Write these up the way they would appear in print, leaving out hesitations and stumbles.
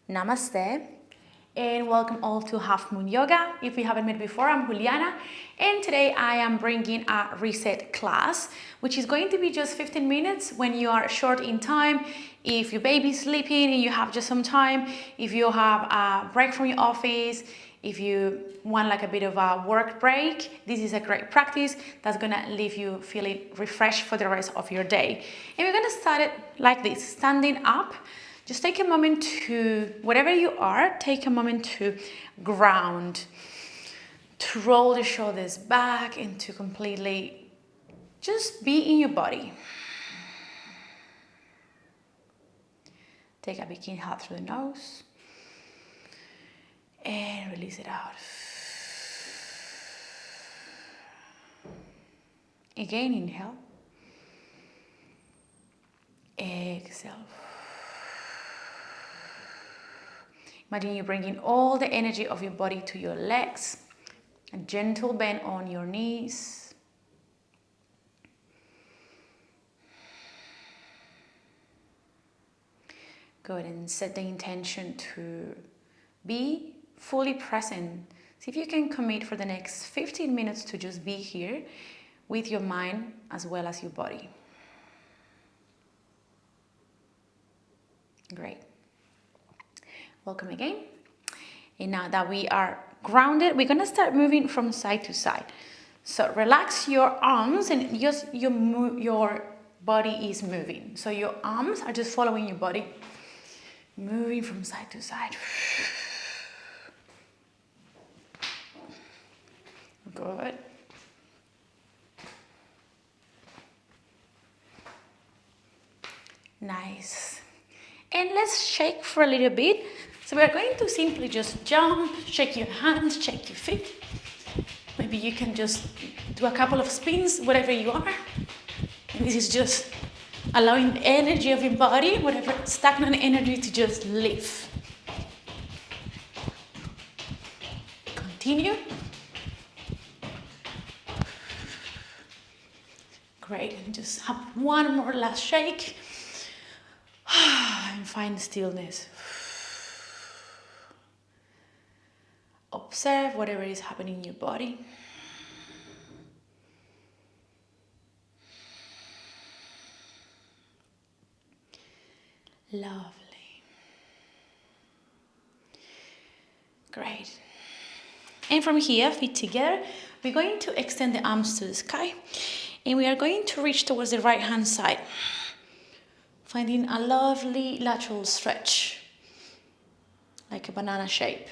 Namaste, and welcome all to Half Moon Yoga. If we haven't met before, I'm Juliana, and today I am bringing a reset class, which is going to be just 15 minutes when you are short in time. If your baby's sleeping and you have just some time, if you have a break from your office, if you want like a bit of a work break, this is a great practice that's gonna leave you feeling refreshed for the rest of your day. And we're gonna start it like this, standing up. Just take a moment to, wherever you are, take a moment to ground, to roll the shoulders back and to completely just be in your body. Take a big inhale through the nose and release it out. Again, inhale. Exhale. Imagine you bringing all the energy of your body to your legs, a gentle bend on your knees. Go ahead and set the intention to be fully present. See if you can commit for the next 15 minutes to just be here with your mind as well as your body. Great. Welcome again. And now that we are grounded, we're gonna start moving from side to side. So relax your arms and just your body is moving. So your arms are just following your body, moving from side to side. Good. Nice. And let's shake for a little bit. So we're going to simply just jump, shake your hands, shake your feet. Maybe you can just do a couple of spins, wherever you are. And this is just allowing the energy of your body, whatever stagnant energy, to just leave. Continue. Great, and just have one more last shake. And find stillness. Observe whatever is happening in your body. Lovely. Great. And from here, feet together, we're going to extend the arms to the sky. And we are going to reach towards the right hand side. Finding a lovely lateral stretch, like a banana shape.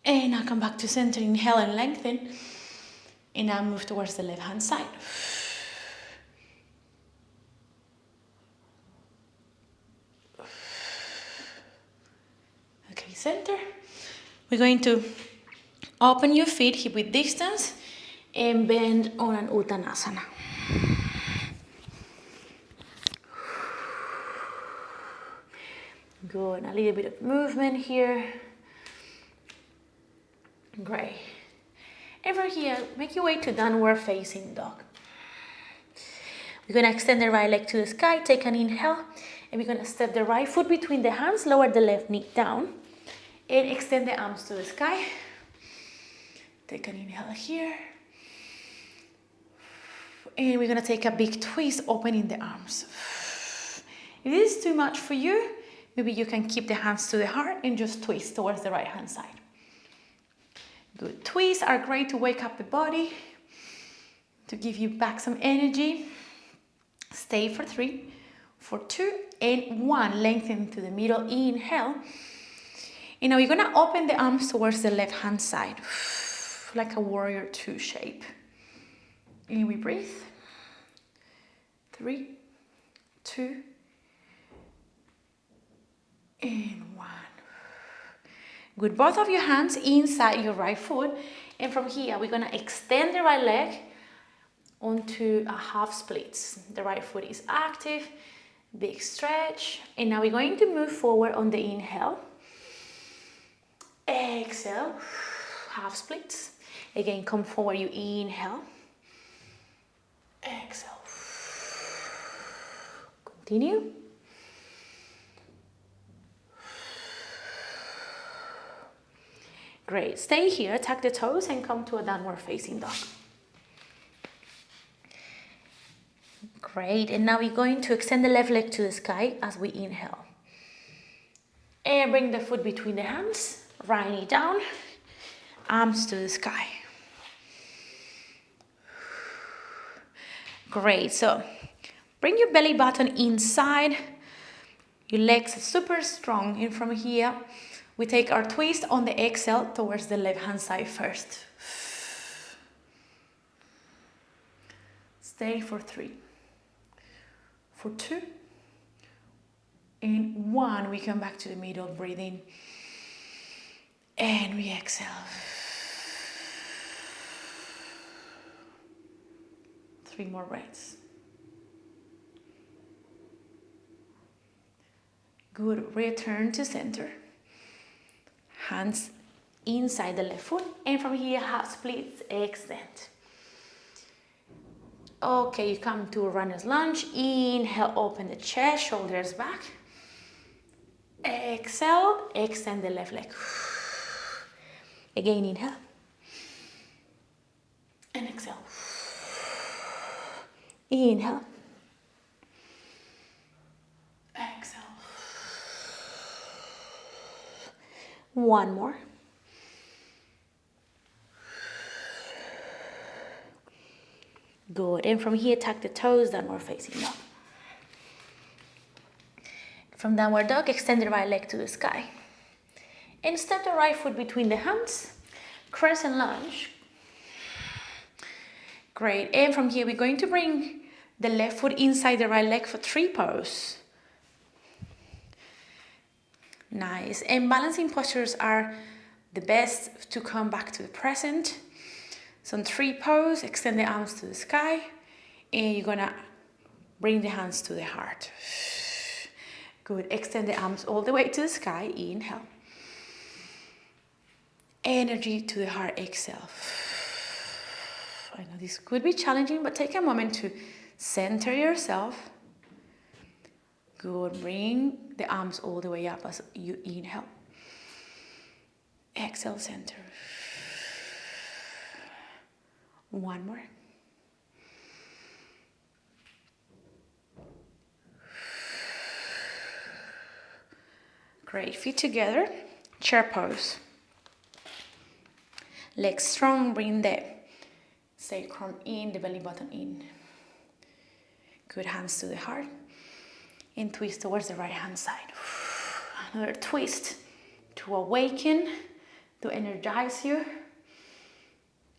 And now come back to center, inhale and lengthen. And now move towards the left hand side. Okay, center. We're going to open your feet hip width distance and bend on an Uttanasana. Good, a little bit of movement here. Great. And from here, make your way to downward facing dog. We're gonna extend the right leg to the sky, take an inhale, and we're gonna step the right foot between the hands, lower the left knee down, and extend the arms to the sky. Take an inhale here. And we're gonna take a big twist, opening the arms. If this is too much for you, maybe you can keep the hands to the heart and just twist towards the right hand side. Good. Twists are great to wake up the body, to give you back some energy. Stay for 3, for 2, and 1. Lengthen to the middle, inhale. And now you're gonna open the arms towards the left hand side, like a warrior 2 shape. And we breathe. 3, 2, and 1. Good, both of your hands inside your right foot. And from here, we're gonna extend the right leg onto a half splits. The right foot is active, big stretch. And now we're going to move forward on the inhale. Exhale, half splits. Again, come forward, you inhale. Exhale. Continue. Great. Stay here, tuck the toes and come to a downward facing dog. Great. And now we're going to extend the left leg to the sky as we inhale. And bring the foot between the hands, right knee down, arms to the sky. Great. So bring your belly button inside. Your legs are super strong. And from here, we take our twist on the exhale towards the left hand side first. Stay for 3, for 2, and 1. We come back to the middle, breathing. And we exhale. 3 more breaths. Good. Return to center. Hands inside the left foot. And from here, half splits, extend. Okay, you come to a runner's lunge. Inhale, open the chest, shoulders back. Exhale, extend the left leg. Again, inhale. And exhale. Inhale. Exhale. 1 more. Good. And from here, tuck the toes, downward facing dog. From downward dog, extend the right leg to the sky. And step the right foot between the hands. Crescent lunge. Great. And from here, we're going to bring the left foot inside the right leg for 3 pose. Nice. And balancing postures are the best to come back to the present. So in 3 pose, extend the arms to the sky, and you're gonna bring the hands to the heart. Good. Extend the arms all the way to the sky. Inhale. Energy to the heart. Exhale. I know this could be challenging, but take a moment to center yourself. Good. Bring the arms all the way up as you inhale. Exhale, center. 1 more. Great. Feet together. Chair pose. Legs strong. Bring the sacrum in, the belly button in. Good. Hands to the heart. And twist towards the right hand side. Another twist to awaken, to energize you.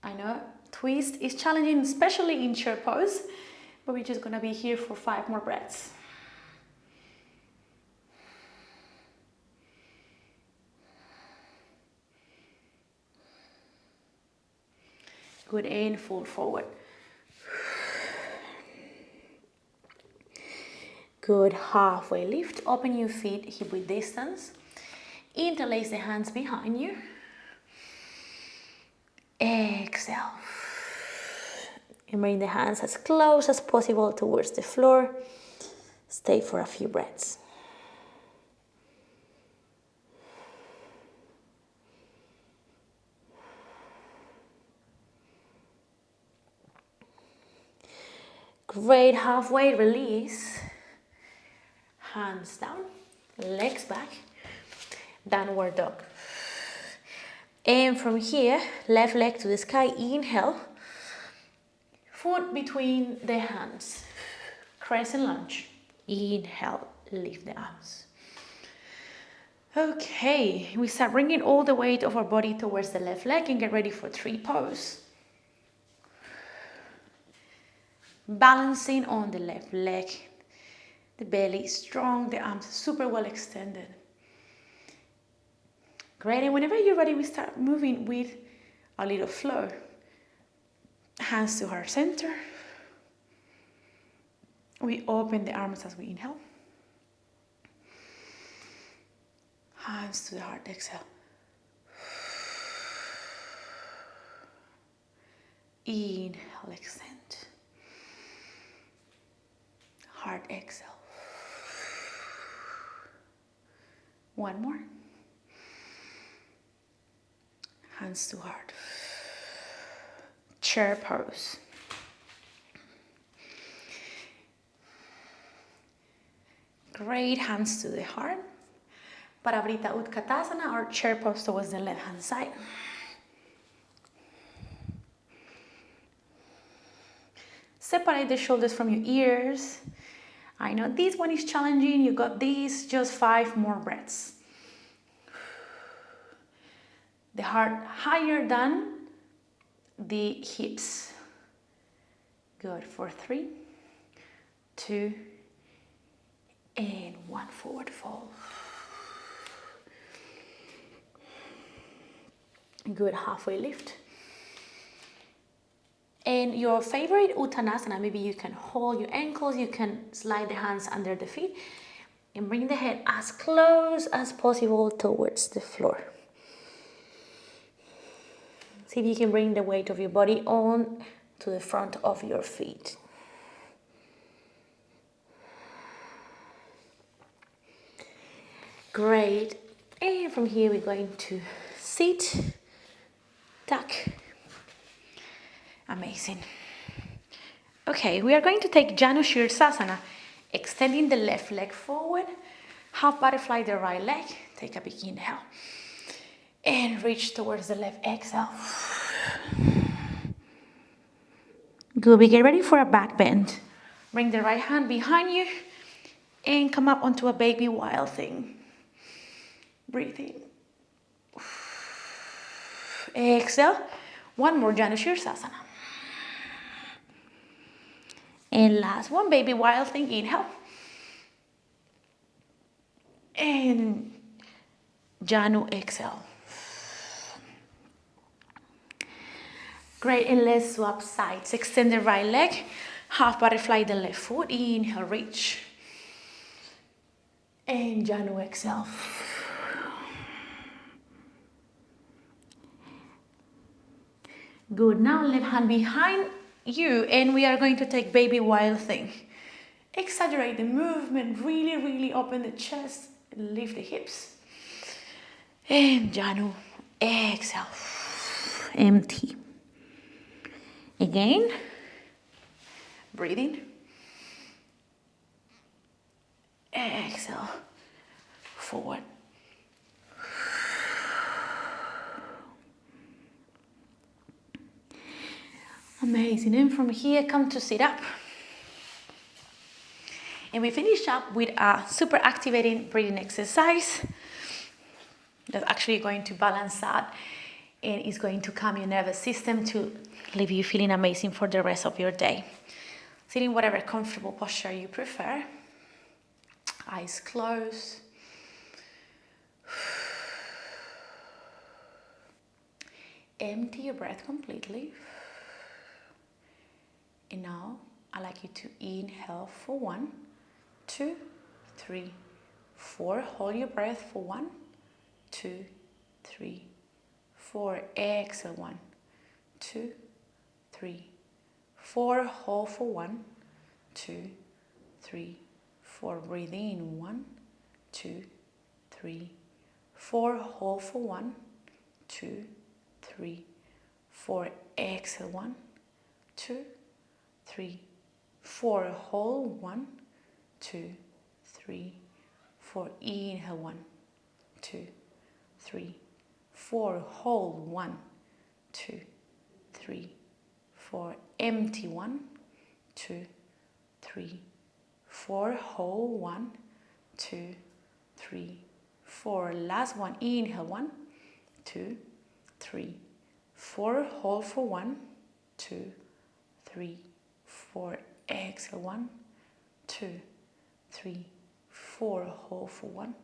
I know twist is challenging, especially in chair pose, but we're just gonna be here for 5 more breaths. Good. And fold forward. Good. Halfway lift. Open your feet hip width distance. Interlace the hands behind you. Exhale. And bring the hands as close as possible towards the floor. Stay for a few breaths. Great. Halfway release. Hands down, legs back, downward dog. And from here, left leg to the sky, inhale. Foot between the hands, crescent lunge. Inhale, lift the arms. Okay, we start bringing all the weight of our body towards the left leg and get ready for 3 pose. Balancing on the left leg. The belly is strong, the arms are super well extended. Great, and whenever you're ready, we start moving with a little flow. Hands to heart center. We open the arms as we inhale. Hands to the heart, exhale. Inhale, extend. Heart, exhale. 1 more. Hands to heart. Chair pose. Great, hands to the heart. Parivrtta Utkatasana or chair pose towards the left hand side. Separate the shoulders from your ears. I know this one is challenging. You got this. Just 5 more breaths. The heart higher than the hips. Good. For 3, 2, and 1. Forward fold. Good. Halfway lift. And your favorite Uttanasana, maybe you can hold your ankles, you can slide the hands under the feet and bring the head as close as possible towards the floor. See if you can bring the weight of your body on to the front of your feet. Great. And from here we're going to sit, tuck. Amazing. Okay, we are going to take Janu Shirsasana, extending the left leg forward, half butterfly the right leg, take a big inhale, and reach towards the left exhale. Good, we get ready for a back bend. Bring the right hand behind you, and come up onto a baby wild thing. Breathe in. Exhale, one more Janu Shirsasana. And last one, baby wild thing, inhale. And Janu, exhale. Great, and let's swap sides. Extend the right leg, half butterfly the left foot, inhale, reach. And Janu, exhale. Good, now left hand behind you, and we are going to take baby wild thing. Exaggerate the movement, really open the chest, lift the hips. And Janu, exhale, empty. Again, breathing. Exhale, forward. Amazing, and from here come to sit up. And we finish up with a super activating breathing exercise that's actually going to balance that and is going to calm your nervous system to leave you feeling amazing for the rest of your day. Sit in whatever comfortable posture you prefer. Eyes closed. Empty your breath completely. And now I'd like you to inhale for 1, 2, 3, 4. Hold your breath for 1, 2, 3, 4. Exhale, 1, 2, 3, 4. Hold for 1, 2, 3, 4. Breathe in 1, 2, 3, 4. Hold for 1, 2, 3, 4. Exhale, 1, 2, 3, 4. Hold 1, 2, 3, 4. Inhale 1, 2, 3, 4. Hold 1, 2, 3, 4. Empty 1, 2, 3, 4. Hold 1, 2, 3, 4. Last one. Inhale 1, 2, 3, 4. Hold for 1, 2, 3, 4. Exhale 1, 2, 3, 4. Hold for 1,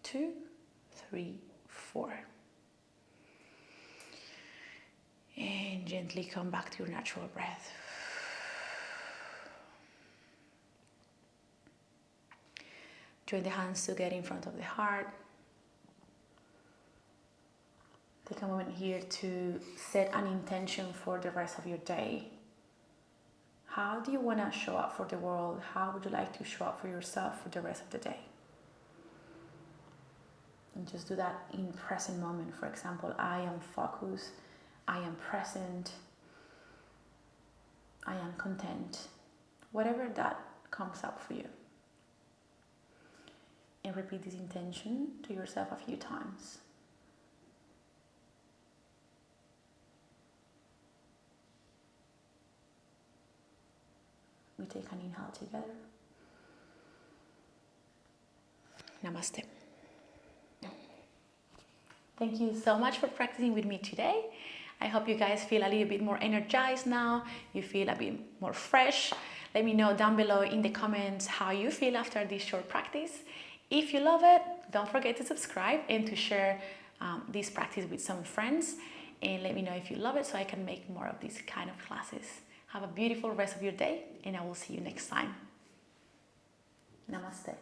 2, 3, 4. And gently come back to your natural breath. Join the hands to get in front of the heart. Take a moment here to set an intention for the rest of your day. How do you want to show up for the world? How would you like to show up for yourself for the rest of the day? And just do that in present moment. For example, I am focused, I am present, I am content. Whatever that comes up for you. And repeat this intention to yourself a few times. We take an inhale together. Namaste. Thank you so much for practicing with me today. I hope you guys feel a little bit more energized now. You feel a bit more fresh. Let me know down below in the comments how you feel after this short practice. If you love it, don't forget to subscribe and to share this practice with some friends. And let me know if you love it so I can make more of these kind of classes. Have a beautiful rest of your day, and I will see you next time. Namaste.